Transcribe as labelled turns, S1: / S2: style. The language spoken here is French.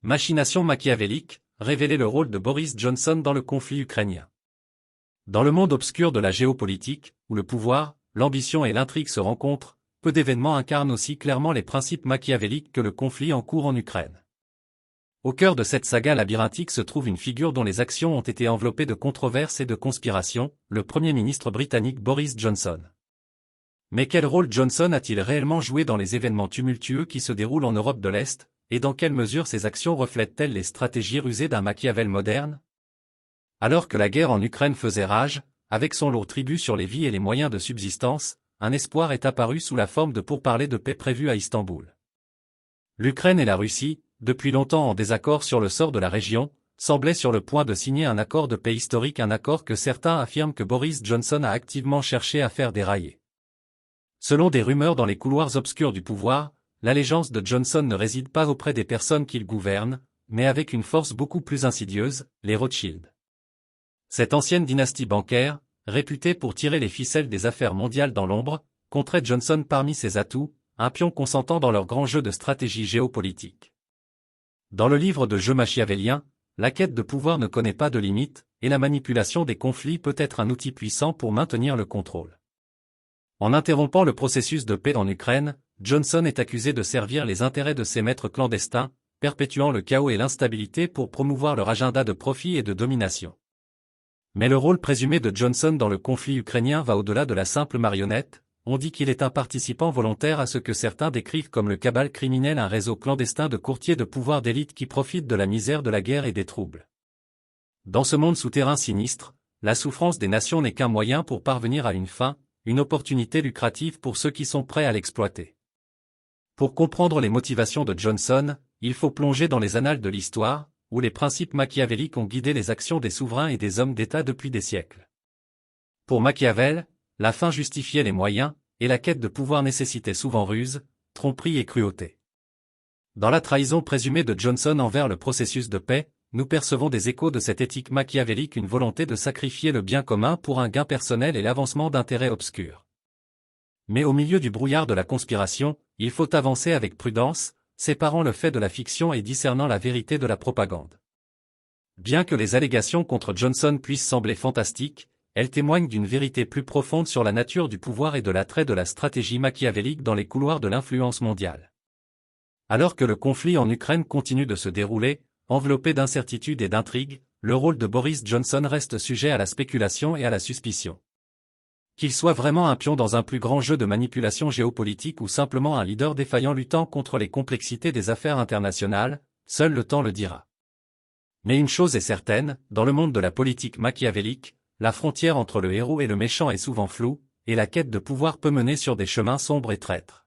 S1: Machination machiavélique, révéler le rôle de Boris Johnson dans le conflit ukrainien. Dans le monde obscur de la géopolitique, où le pouvoir, l'ambition et l'intrigue se rencontrent, peu d'événements incarnent aussi clairement les principes machiavéliques que le conflit en cours en Ukraine. Au cœur de cette saga labyrinthique se trouve une figure dont les actions ont été enveloppées de controverses et de conspirations, le Premier ministre britannique Boris Johnson. Mais quel rôle Johnson a-t-il réellement joué dans les événements tumultueux qui se déroulent en Europe de l'Est, et dans quelle mesure ses actions reflètent-elles les stratégies rusées d'un Machiavel moderne? Alors que la guerre en Ukraine faisait rage, avec son lourd tribut sur les vies et les moyens de subsistance, un espoir est apparu sous la forme de pourparlers de paix prévus à Istanbul. L'Ukraine et la Russie, depuis longtemps en désaccord sur le sort de la région, semblaient sur le point de signer un accord de paix historique, un accord que certains affirment que Boris Johnson a activement cherché à faire dérailler. Selon des rumeurs dans les couloirs obscurs du pouvoir, l'allégeance de Johnson ne réside pas auprès des personnes qu'il gouverne, mais avec une force beaucoup plus insidieuse, les Rothschild. Cette ancienne dynastie bancaire, réputée pour tirer les ficelles des affaires mondiales dans l'ombre, compterait Johnson parmi ses atouts, un pion consentant dans leur grand jeu de stratégie géopolitique. Dans le livre de jeu machiavélien, la quête de pouvoir ne connaît pas de limite, et la manipulation des conflits peut être un outil puissant pour maintenir le contrôle. En interrompant le processus de paix en Ukraine, Johnson est accusé de servir les intérêts de ses maîtres clandestins, perpétuant le chaos et l'instabilité pour promouvoir leur agenda de profit et de domination. Mais le rôle présumé de Johnson dans le conflit ukrainien va au-delà de la simple marionnette. On dit qu'il est un participant volontaire à ce que certains décrivent comme le cabale criminel, un réseau clandestin de courtiers de pouvoir d'élite qui profitent de la misère de la guerre et des troubles. Dans ce monde souterrain sinistre, la souffrance des nations n'est qu'un moyen pour parvenir à une fin, une opportunité lucrative pour ceux qui sont prêts à l'exploiter. Pour comprendre les motivations de Johnson, il faut plonger dans les annales de l'histoire, où les principes machiavéliques ont guidé les actions des souverains et des hommes d'État depuis des siècles. Pour Machiavel, la fin justifiait les moyens, et la quête de pouvoir nécessitait souvent ruse, tromperie et cruauté. Dans la trahison présumée de Johnson envers le processus de paix, nous percevons des échos de cette éthique machiavélique, une volonté de sacrifier le bien commun pour un gain personnel et l'avancement d'intérêts obscurs. Mais au milieu du brouillard de la conspiration, il faut avancer avec prudence, séparant le fait de la fiction et discernant la vérité de la propagande. Bien que les allégations contre Johnson puissent sembler fantastiques, elles témoignent d'une vérité plus profonde sur la nature du pouvoir et de l'attrait de la stratégie machiavélique dans les couloirs de l'influence mondiale. Alors que le conflit en Ukraine continue de se dérouler, enveloppé d'incertitudes et d'intrigues, le rôle de Boris Johnson reste sujet à la spéculation et à la suspicion. Qu'il soit vraiment un pion dans un plus grand jeu de manipulation géopolitique ou simplement un leader défaillant luttant contre les complexités des affaires internationales, seul le temps le dira. Mais une chose est certaine, dans le monde de la politique machiavélique, la frontière entre le héros et le méchant est souvent floue, et la quête de pouvoir peut mener sur des chemins sombres et traîtres.